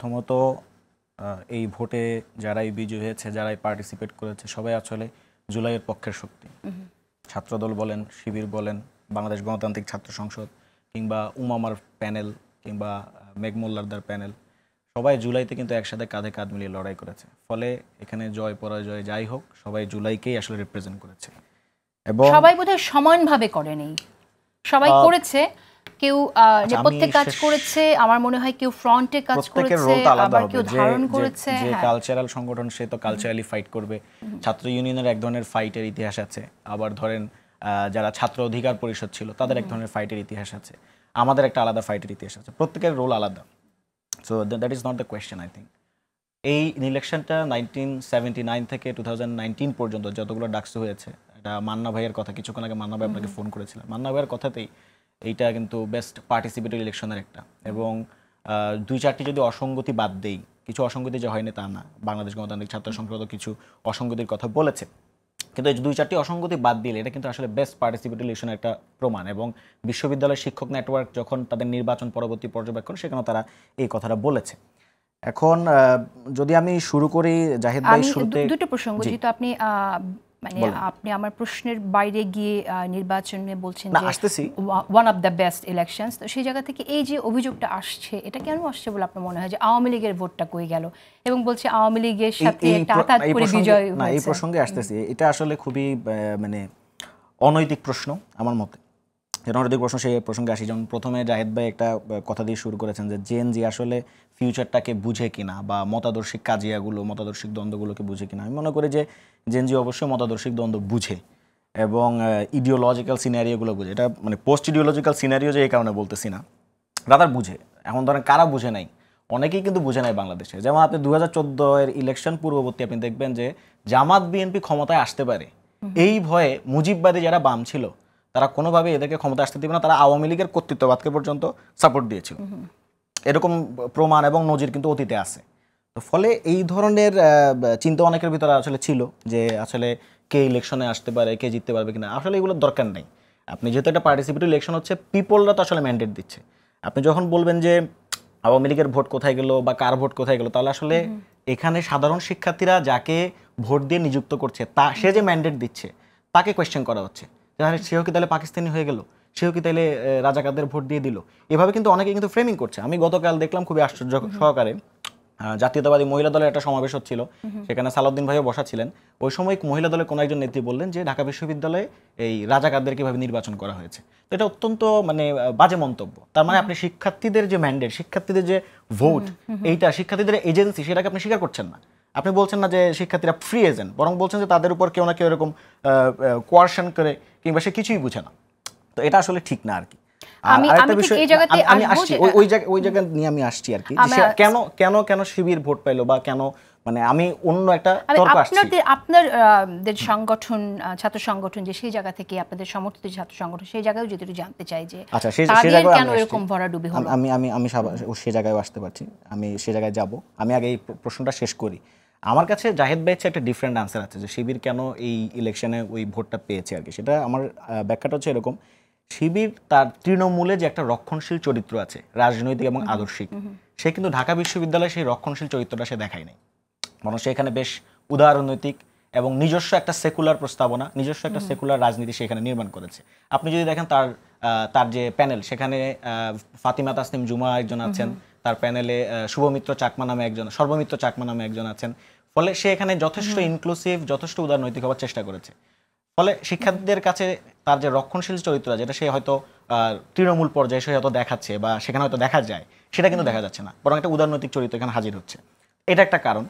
প্রথমত এই ভোটে যারাই বিজয়ী হয়েছে, যারাই পার্টিসিপেট করেছে, সবাই আসলে জুলাইয়ের পক্ষের শক্তি। ছাত্রদল বলেন, শিবির বলেন, বাংলাদেশ গণতান্ত্রিক ছাত্র সংসদ কিংবা উমামার প্যানেল কিংবা মেঘমোল্লারদার প্যানেল, সবাই জুলাইতে কিন্তু একসাথে কাঁধে কাঁধ মিলিয়ে লড়াই করেছে। ফলে এখানে জয় পরাজয় যাই হোক, সবাই জুলাইকেই আসলে রিপ্রেজেন্ট করেছে। এবং সবাই বোধহয় সমানভাবে করেনি, সবাই করেছে। কেউ নেপথ্যে কাজ করেছে, আমার মনে হয় কেউ ফ্রন্টে কাজ করেছে, আবার কেউ ধারণ করেছে। যে কালচারাল সংগঠন সে তো কালচারালি ফাইট করবে। ছাত্র ইউনিয়নের এক ধরনের ফাইটের ইতিহাস আছে, আবার ধরেন যারা ছাত্র অধিকার পরিষদ ছিল তাদের এক ধরনের ফাইটের ইতিহাস আছে, আমাদের একটা আলাদা ফাইটের ইতিহাস আছে, প্রত্যেকের রোল আলাদা। So that is not the question. I think এই ইলেকশনটা 1979 থেকে 2019 পর্যন্ত যতগুলো ডাকসু হয়েছে, এটা মান্না ভাইয়ের কথা, কিছুক্ষণ আগে মান্না ভাই আপনাকে ফোন করেছিলেন, মান্না ভাইয়ের কথাতেই এইটা কিন্তু বেস্ট পার্টিসিপেটরি ইলেকশনের একটা। এবং দুই চারটি যদি অসঙ্গতি বাদ দেই, কিছু অসঙ্গতি যে হয়নি তা না, বাংলাদেশ গণতান্ত্রিক ছাত্র সংসদ কিছু অসঙ্গতির কথা বলেছে, কিন্তু এই দুই চারটি অসঙ্গতি বাদ দিলে এটা কিন্তু আসলে বেস্ট পার্টিসিপেটরি ইলেকশনের একটা প্রমাণ। এবং বিশ্ববিদ্যালয়ের শিক্ষক নেটওয়ার্ক যখন তাদের নির্বাচন পরবর্তী পর্যবেক্ষণ, সেখানে তারা এই কথাটা বলেছে। এখন যদি আমি শুরু করি জাহিদ ভাই, শুরুতে দুটো প্রসঙ্গ, যেহেতু আপনি মানে আপনি আমার প্রশ্নের বাইরে গিয়ে নির্বাচনে বলছেন যে one of the best elections, তো সেই জায়গা থেকে এই যে অভিযোগটা আসছে, এটা কেন আসছে বলে আপনার মনে হয় যে আওয়ামী লীগের ভোটটা কই গেল এবং বলছে আওয়ামী লীগের সাথে একটা আঘাত করে বিজয় হয়েছে? না, এই প্রসঙ্গে আসতেছি, এটা আসলে খুবই মানে অনৈতিক প্রশ্ন আমার মতে। অনৈতিক প্রশ্ন, সেই প্রসঙ্গে আসি। যেমন প্রথমে জাহিদ ভাই একটা কথা দিয়ে শুরু করেছেন যে জেনজি আসলে ফিউচারটাকে বুঝে কিনা বা মতাদর্শিক কাজিয়াগুলো, মতাদর্শিক দ্বন্দ্বগুলোকে বুঝে কিনা। আমি মনে করি যে জেনজি অবশ্যই মতাদর্শিক দ্বন্দ্ব বুঝে এবং ইডিওলজিক্যাল সিনারিওগুলো বুঝে। এটা মানে পোস্ট ইডিওলজিক্যাল সিনারিও যে এই কারণে বলতেছি না, রাদার বুঝে। এখন ধরেন কারা বুঝে নাই, অনেকেই কিন্তু বুঝে নাই বাংলাদেশে। যেমন আপনি 2014 ইলেকশন পূর্ববর্তী আপনি দেখবেন যে জামাত বিএনপি ক্ষমতায় আসতে পারে, এই ভয়ে মুজিববাদী যারা বাম ছিল তারা কোনোভাবে এদেরকে ক্ষমতা আসতে দিবে না, তারা আওয়ামী লীগের কর্তৃত্ববাদকে পর্যন্ত সাপোর্ট দিয়েছিল। এরকম প্রমাণ এবং নজির কিন্তু অতীতে আছে। তো ফলে এই ধরনের চিন্তা অনেকের ভিতরে আসলে ছিল যে আসলে কে ইলেকশনে আসতে পারে, কে জিততে পারবে কিনা। আসলে এগুলোর দরকার নেই। আপনি যেহেতু একটা পার্টিসিপেটরি ইলেকশন হচ্ছে, পিপলরা তো আসলে ম্যান্ডেট দিচ্ছে। আপনি যখন বলবেন যে আওয়ামী লীগের ভোট কোথায় গেল বা কার ভোট কোথায় গেল, তাহলে আসলে এখানে সাধারণ শিক্ষার্থীরা যাকে ভোট দিয়ে নিযুক্ত করছে, সে যে ম্যান্ডেট দিচ্ছে তাকে কোয়েশ্চেন করা হচ্ছে। তাহলে সেও কি তাহলে পাকিস্তানি হয়ে গেল, সেও কি তাহলে রাজাকারদের ভোট দিয়ে দিল? এভাবে কিন্তু অনেকে কিন্তু ফ্রেমিং করছে। আমি গতকাল দেখলাম খুবই আশ্চর্য সহকারে, জাতীয়তাবাদী মহিলা দলের একটা সমাবেশ হচ্ছিল, সেখানে সালাউদ্দিন ভাইও বসা ছিলেন। ওই সময় মহিলা দলের কোনো একজন নেত্রী বললেন যে ঢাকা বিশ্ববিদ্যালয়ে এই রাজাকারদের কিভাবে নির্বাচন করা হয়েছে। তো এটা অত্যন্ত মানে বাজে মন্তব্য। তার মানে আপনি শিক্ষার্থীদের যে ম্যান্ডেট, শিক্ষার্থীদের যে ভোট, এইটা শিক্ষার্থীদের এজেন্সি, সেটাকে আপনি স্বীকার করছেন না। আপনি বলছেন না যে শিক্ষার্থীরা ফ্রি এজেন্ট, বরং বলছেন যে তাদের উপর কেউ না কেউ এরকম কোয়ারশন করে কিংবা সে কিছুই বুঝে না। তো এটা আসলে ঠিক না আর কি। আমি আসছি ওই জায়গা নিয়ে আমি আসছি আর কি, কেন কেন কেন শিবির ভোট পাইলো বা কেন, মানে আমি অন্য একটা তর্ক আসছি। আপনাদের সংগঠন, ছাত্র সংগঠন যে সেই জায়গা থেকে আপনাদের সমর্থিত ছাত্র সংগঠন, সেই জায়গায় যদি একটু জানতে চাই যে আচ্ছা সেই জায়গায় কেন এরকম ভরাডুবি হলো। আমি আমি আমি সেই জায়গায় আসতে পারছি, আমি সেই জায়গায় যাব। আমি আগে এই প্রশ্নটা শেষ করি। আমার কাছে জাহিদ ভাইয়ের একটা ডিফারেন্ট আনসার আছে যে শিবির কেন এই ইলেকশনে ওই ভোটটা পেয়েছে আর কি। সেটা আমার ব্যাখ্যাটা হচ্ছে এরকম, শিবির তার তৃণমূলে যে একটা রক্ষণশীল চরিত্র আছে, রাজনৈতিক এবং আদর্শিক, সে কিন্তু ঢাকা বিশ্ববিদ্যালয়ে সেই রক্ষণশীল চরিত্রটা সে দেখায় নাই। মানুষ এখানে বেশ উদারনৈতিক এবং নিজস্ব একটা সেকুলার প্রস্তাবনা, নিজস্ব একটা সেকুলার রাজনীতি সেখানে নির্মাণ করেছে। আপনি যদি দেখেন তার যে প্যানেল, সেখানে ফাতিমা তাসনিম জুমা একজন আছেন, তার প্যানেলে শুভমিত্র চাকমা নামে একজন, সর্বমিত্র চাকমা নামে একজন আছেন। ফলে সে এখানে যথেষ্ট ইনক্লুসিভ, যথেষ্ট উদারনৈতিক হওয়ার চেষ্টা করেছে। ফলে শিক্ষার্থীদের কাছে তার যে রক্ষণশীল চরিত্র, যেটা সে হয়তো তৃণমূল পর্যায়ে সে হয়তো দেখাচ্ছে বা সেখানে হয়তো দেখা যায়, সেটা কিন্তু দেখা যাচ্ছে না, বরং একটা উদারনৈতিক চরিত্র এখানে হাজির হচ্ছে। এটা একটা কারণ।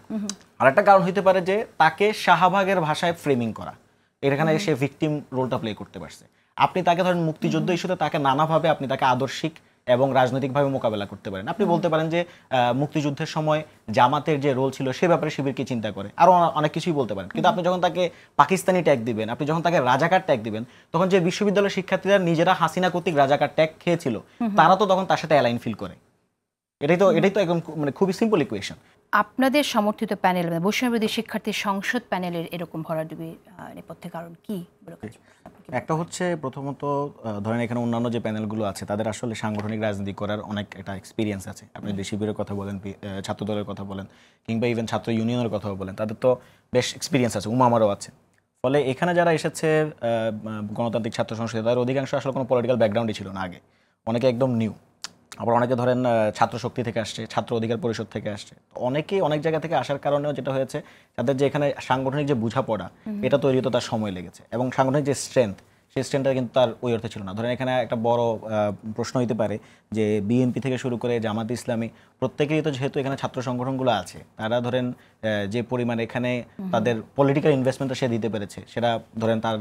আর একটা কারণ হইতে পারে যে তাকে শাহবাগের ভাষায় ফ্রেমিং করা, এখানে সে ভিকটিম রোলটা প্লে করতে পারছে। আপনি তাকে ধরেন মুক্তিযুদ্ধ ইস্যুতে তাকে নানাভাবে আপনি তাকে আদর্শিক এবং রাজনৈতিকভাবে মোকাবেলা করতে পারেন। আপনি বলতে পারেন যে মুক্তিযুদ্ধের সময় জামাতের যে রোল ছিল সে ব্যাপারে শিবির কি চিন্তা করে, আরো অনেক কিছুই বলতে পারেন। কিন্তু আপনি যখন তাকে পাকিস্তানি ট্যাগ দিবেন, আপনি যখন তাকে রাজাকার ট্যাগ দিবেন, তখন যে বিশ্ববিদ্যালয়ের শিক্ষার্থীরা নিজেরা হাসিনা কর্তৃক রাজাকার ট্যাগ খেয়েছিল, তারা তো তখন তার সাথে অ্যালাইন ফিল করে। এটাই তো একদম মানে খুবই সিম্পল ইকুয়েশন। আপনাদের সমর্থিত প্যানেল বৈষম্যবিরোধী শিক্ষার্থী সংসদ প্যানেলের এরকম ভরাডুবি নেপথ্যে কারণ কি? একটা হচ্ছে প্রথমত ধরেন এখানে অন্যান্য যে প্যানেলগুলো আছে তাদের আসলে সাংগঠনিক রাজনীতি করার অনেক একটা এক্সপিরিয়েন্স আছে। আপনি শিবিরের কথা বলেন, ছাত্র দলের কথা বলেন, কিংবা ইভেন ছাত্র ইউনিয়নের কথাও বলেন, তাদের তো বেশ এক্সপিরিয়েন্স আছে, আমারও আছে। ফলে এখানে যারা এসেছে গণতান্ত্রিক ছাত্র সংসদে, তাদের অধিকাংশ আসলে কোনো পলিটিক্যাল ব্যাকগ্রাউন্ডই ছিল না আগে, অনেকে একদম নিউ। আবার অনেকে ধরেন ছাত্র শক্তি থেকে আসছে, ছাত্র অধিকার পরিষদ থেকে আসছে। অনেকেই অনেক জায়গা থেকে আসার কারণেও যেটা হয়েছে, তাদের যে এখানে সাংগঠনিক যে বোঝাপড়া, এটা তৈরি হতে তার সময় লেগেছে, এবং সাংগঠনিক যে স্ট্রেংথ, সেই স্ট্রেংথটা কিন্তু তার ওই অর্থে ছিল না। ধরেন এখানে একটা বড় প্রশ্ন হইতে পারে যে বিএনপি থেকে শুরু করে জামাত ইসলামী প্রত্যেকেরই তো যেহেতু এখানে ছাত্র সংগঠনগুলো আছে, তারা ধরেন যে পরিমাণে এখানে তাদের পলিটিক্যাল ইনভেস্টমেন্টটা সে দিতে পেরেছে, সেটা ধরেন তার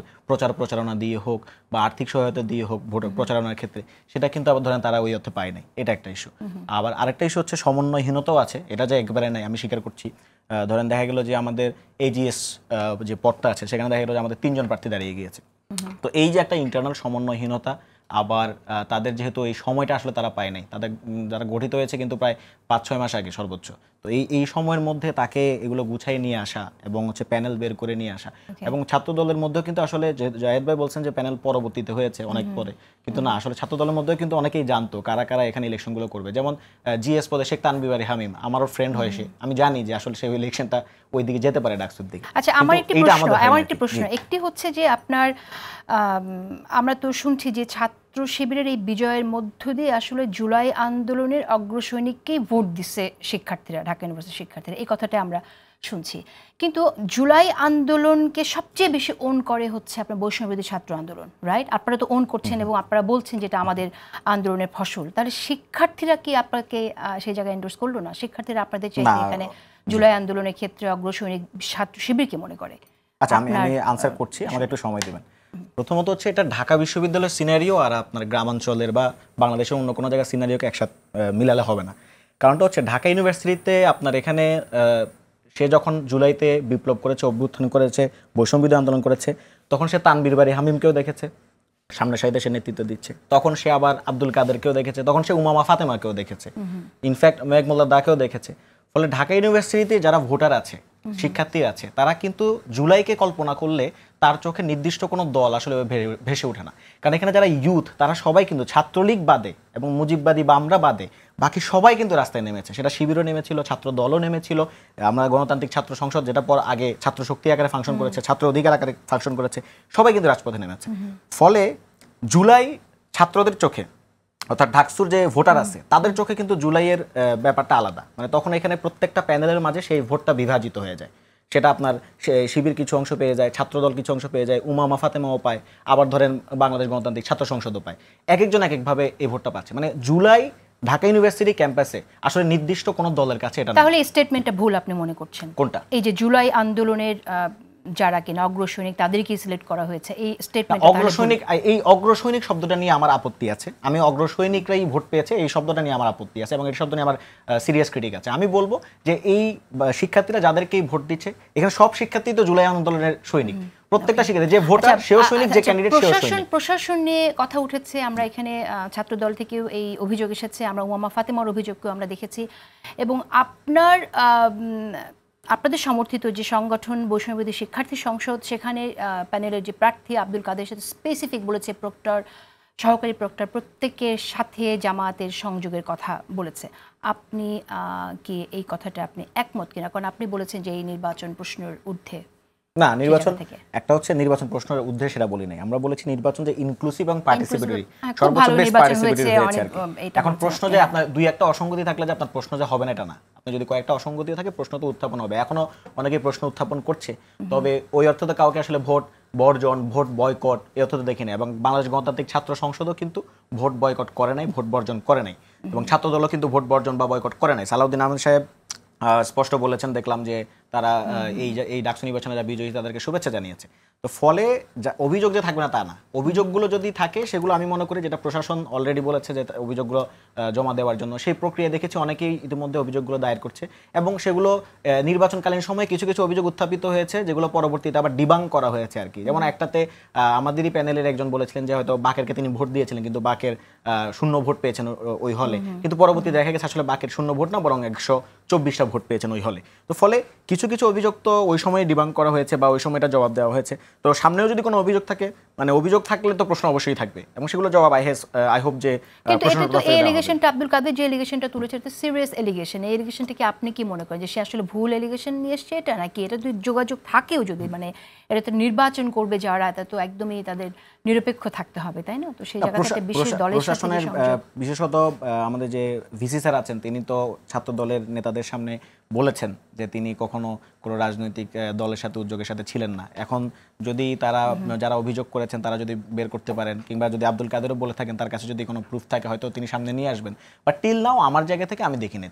প্রচারণা দিয়ে হোক বা আর্থিক সহায়তা দিয়ে হোক ভোট প্রচারণার ক্ষেত্রে, সেটা কিন্তু আবার ধরেন তারা ওই অর্থে পায় নাই। এটা একটা ইস্যু। আবার আরেকটা ইস্যু হচ্ছে সমন্বয়হীনতাও আছে, এটা যে একবারে নাই আমি স্বীকার করছি। ধরেন দেখা গেল যে আমাদের এজিএস যে পদটা আছে, সেখানে দেখা গেল যে আমাদের 3 জন প্রার্থী দাঁড়িয়ে গিয়েছে। তো এই যে একটা ইন্টারনাল সমন্বয়হীনতা, আবার তাদের যেহেতু এই সময়টা আসলে তারা পায় নাই, তাদের যারা গঠিত হয়েছে কিন্তু প্রায় 5-6 মাস আগে সর্বোচ্চ। তো এই সময়ের মধ্যে তাকে এগুলো গুছাই নিয়ে আসা এবং হচ্ছে প্যানেল বের করে নিয়ে আসা, এবং ছাত্র দলের মধ্যেও কিন্তু আসলে জায়েদ ভাই বলছেন যে প্যানেল পরবর্তীতে হয়েছে অনেক পরে, কিন্তু না, আসলে ছাত্র দলের মধ্যেও কিন্তু অনেকেই জানতো কারা কারা এখানে ইলেকশনগুলো করবে। যেমন জিএস পদে শেখ তানভীর হামিম আমারও ফ্রেন্ড হয়, সে, আমি জানি যে আসলে সেই ইলেকশনটা ওই দিকে যেতে পারে, ডাকসুর দিকে। আচ্ছা, আমার একটি প্রশ্ন একটি হচ্ছে যে আপনার আমরা তো শুনছি যে ছাত্র শিবিরের এই বিজয়ের মধ্য দিয়ে আসলে জুলাই আন্দোলনের অগ্রসৈনিককেই ভোট দিচ্ছে শিক্ষার্থীরা, ঢাকা ইউনিভার্সিটির শিক্ষার্থীরা, এই কথাটা আমরা শুনছি। কিন্তু জুলাই আন্দোলনকে সবচেয়ে বেশি ওন করে হচ্ছে আপনার বৈষম্যবিরোধী ছাত্র আন্দোলন, রাইট? আপনারা তো ওন করছেন এবং আপনারা বলছেন যেটা আমাদের আন্দোলনের ফসল। তাহলে শিক্ষার্থীরা কি আপনাকে সেই জায়গায় এন্ডোর্স করলো না? শিক্ষার্থীরা আপনাদের চাইতে এখানে জুলাই আন্দোলনের ক্ষেত্রে অগ্রসৈনিক ছাত্র শিবিরকে মনে করে? আচ্ছা, আমি আনসার করছি, আমাকে একটু সময় দেবেন। প্রথমত হচ্ছে এটা ঢাকা বিশ্ববিদ্যালয়ের সিনারিও আর আপনার গ্রামাঞ্চলের বা বাংলাদেশের অন্য কোনো জায়গায় সিনারিওকে একসাথে মিলালে হবে না। কারণটা হচ্ছে ঢাকা ইউনিভার্সিটিতে আপনার এখানে সে যখন জুলাইতে বিপ্লব করেছে, অভ্যুত্থান করেছে, বৈষম্যবিরোধী আন্দোলন করেছে, তখন সে তানভীর হামিমকেও দেখেছে, সামনে সাহিদে সে নেতৃত্ব দিচ্ছে। তখন সে আবার আব্দুল কাদেরকেও দেখেছে, তখন সে উমামা ফাতেমাকেও দেখেছে, ইনফ্যাক্ট মেঘ মোল্লা দাকেও দেখেছে। ফলে ঢাকা ইউনিভার্সিটিতে যারা ভোটার আছে, শিক্ষার্থী আছে, তারা কিন্তু জুলাইকে কল্পনা করলে তার চোখে নির্দিষ্ট কোনো দল আসলে ভেসে ওঠে না। কারণ এখানে যারা ইউথ, তারা সবাই কিন্তু ছাত্রলীগ বাদে এবং মুজিববাদী বা আমরা বাদে বাকি সবাই কিন্তু রাস্তায় নেমেছে। সেটা শিবিরও নেমেছিল, ছাত্র দলও নেমেছিল, আমরা গণতান্ত্রিক ছাত্র সংসদ যেটা পর আগে ছাত্র শক্তি আকারে ফাংশন করেছে, ছাত্র অধিকার আকারে ফাংশন করেছে, সবাই কিন্তু রাজপথে নেমেছে। ফলে জুলাই ছাত্রদের চোখে, অর্থাৎ ঢাকসুর যে ভোটার আছে তাদের চোখে কিন্তু জুলাইয়ের ব্যাপারটা আলাদা। মানে তখন এখানে প্রত্যেকটা প্যানেলের মাঝে সেই ভোটটা বিভাজিত হয়ে যায়। সেটা আপনার শিবির কিছু অংশ পেয়ে যায়, ছাত্রদল কিছু অংশ পেয়ে যায়, উমামা ফাতেমাও পায়, আবার ধরেন বাংলাদেশ গণতান্ত্রিক ছাত্র সংসদও পায়। এক একজন এক একভাবে এই ভোটটা পাচ্ছে। মানে জুলাই ঢাকা ইউনিভার্সিটি ক্যাম্পাসে আসলে নির্দিষ্ট কোনো দলের কাছে এটা। তাহলে স্টেটমেন্টটা ভুল আপনি মনে করছেন? কোনটা? এই যে জুলাই আন্দোলনের যারা কিনা অগ্রসৈনিক তাদেরকে সিলেক্ট করা হয়েছে, এই স্টেটমেন্ট। অগ্রসৈনিক, এই অগ্রসৈনিক শব্দটা নিয়ে আমার আপত্তি আছে। আমি অগ্রসৈনিকরাই ভোট পেয়েছে এই শব্দটা নিয়ে আমার আপত্তি আছে, এবং এই শব্দ নিয়ে আমার সিরিয়াস ক্রিটিক আছে। আমি বলবো যে এই শিক্ষার্থীরা যাদেরকেই ভোট দিচ্ছে, এখানে সব শিক্ষার্থী তো জুলাই আন্দোলনের সৈনিক, প্রত্যেকটা শিক্ষার্থী যে ভোটার সেও সৈনিক, যে ক্যান্ডিডেট সেও সৈনিক। প্রশাসন নিয়ে কথা উঠেছে, আমরা এখানে ছাত্রদল থেকেও এই অভিযোগ এসেছে, আমরা উমামা ফাতেমার অভিযোগকেও আমরা দেখেছি, এবং আপনাদের সমর্থিত যে সংগঠন বৈষম্যবিরোধী শিক্ষার্থী সংসদ, সেখানে প্যানেলের যে প্রার্থী আব্দুল কাদের সাথে স্পেসিফিক বলেছে প্রক্টর, সহকারী প্রক্টর প্রত্যেকের সাথে জামায়াতের সংযোগের কথা বলেছে। আপনি কি এই কথাটা আপনি একমত কিনা? কারণ আপনি বলেছেন যে এই নির্বাচন প্রশ্নের ঊর্ধ্বে। না, নির্বাচন একটা হচ্ছে নির্বাচন প্রশ্নের ঊর্ধ্বে সেটা বলি নাই, আমরা বলেছি নির্বাচন যে ইনক্লুসিভ এবং পার্টিসিপেটরি, সর্বোচ্চ বেস্ট পার্টিসিপেটরি হয়েছে। এখন প্রশ্ন যে আপনার দুই একটা অসঙ্গতি থাকলে যে আপনার প্রশ্ন যে হবে না এটা না, আপনি যদি কয়েকটা অসঙ্গতি থাকে প্রশ্ন তো উত্থাপন হবে। এখনো অনেকেই প্রশ্ন উত্থাপন করছে, তবে ওই অর্থে কাউকে আসলে ভোট বর্জন, ভোট বয়কট এই অর্থে দেখি না। এবং বাংলাদেশ গণতান্ত্রিক ছাত্র সংসদও কিন্তু ভোট বয়কট করে নাই, ভোট বর্জন করে নাই, এবং ছাত্রদলও কিন্তু ভোট বর্জন বা বয়কট করে নাই। সালাউদ্দিন আহমেদ সাহেব স্পষ্ট বলেছেন, দেখলাম যে তারা এই ডাকসু নির্বাচনে যারা বিজয়ী তাদেরকে শুভেচ্ছা জানিয়েছে। তো ফলে অভিযোগ যে থাকবে না তা না, অভিযোগগুলো যদি থাকে সেগুলো আমি মনে করি যেটা প্রশাসন অলরেডি বলেছে যে অভিযোগগুলো জমা দেওয়ার জন্য, সেই প্রক্রিয়া দেখেছি অনেকেই ইতিমধ্যে অভিযোগগুলো দায়ের করছে এবং সেগুলো নির্বাচনকালীন সময়ে কিছু কিছু অভিযোগ উত্থাপিত হয়েছে যেগুলো পরবর্তীতে আবার ডিবাং করা হয়েছে আর কি। যেমন একটাতে আমাদেরই প্যানেলের একজন বলেছিলেন যে হয়তো বাকেরকে তিনি ভোট দিয়েছিলেন কিন্তু বাকের 0 ভোট পেয়েছেন ওই হলে, কিন্তু পরবর্তী দেখা গেছে আসলে বাকের 0 ভোট না বরং 124টা ভোট পেয়েছেন ওই হলে। তো ফলে কিছু কিছু অভিযোগ তো ওই সময় ডিবাং করা হয়েছে বা ওই সময়টা জবাব দেওয়া হয়েছে। তো সামনেও যদি কোনো অভিযোগ থাকে, মানে অভিযোগ থাকলে তো প্রশ্ন অবশ্যই থাকবে এবং সেগুলো জবাব আই হোপ যে এলিগেশনটা আব্দুল কাদের যে এলিগেশনটা তুলেছে এটা সিরিয়াস এলিগেশন। এই এলিগেশনটাকে আপনি কি মনে করেন যে সে আসলে ভুল এলিগেশন নিয়ে এসছে এটা, নাকি এটা যদি যোগাযোগ থাকেও যদি মানে এটা তো নির্বাচন করবে যারা, এটা তো একদমই তাদের নিরপেক্ষ থাকতে হবে, তাই না? তো সেই জায়গা থেকে বিশেষ দলের সাথে বিশেষত আমাদের যে ভিসি স্যার আছেন তিনি তো ছাত্র দলের নেতাদের সামনে বলেছেন যে তিনি কখনো কোনো রাজনৈতিক দলের সাথে উদ্যোগের সাথে ছিলেন না। এখন যদি তারা যারা অভিযোগ করেছেন তারা যদি বের করতে পারেন কিংবা যদি আব্দুল কাদেরও বলে থাকেন তার কাছে যদি কোনো প্রুফ থাকে হয়তো তিনি সামনে নিয়ে আসবেন, বাট টিল নাও আমার জায়গা থেকে আমি দেখিনি।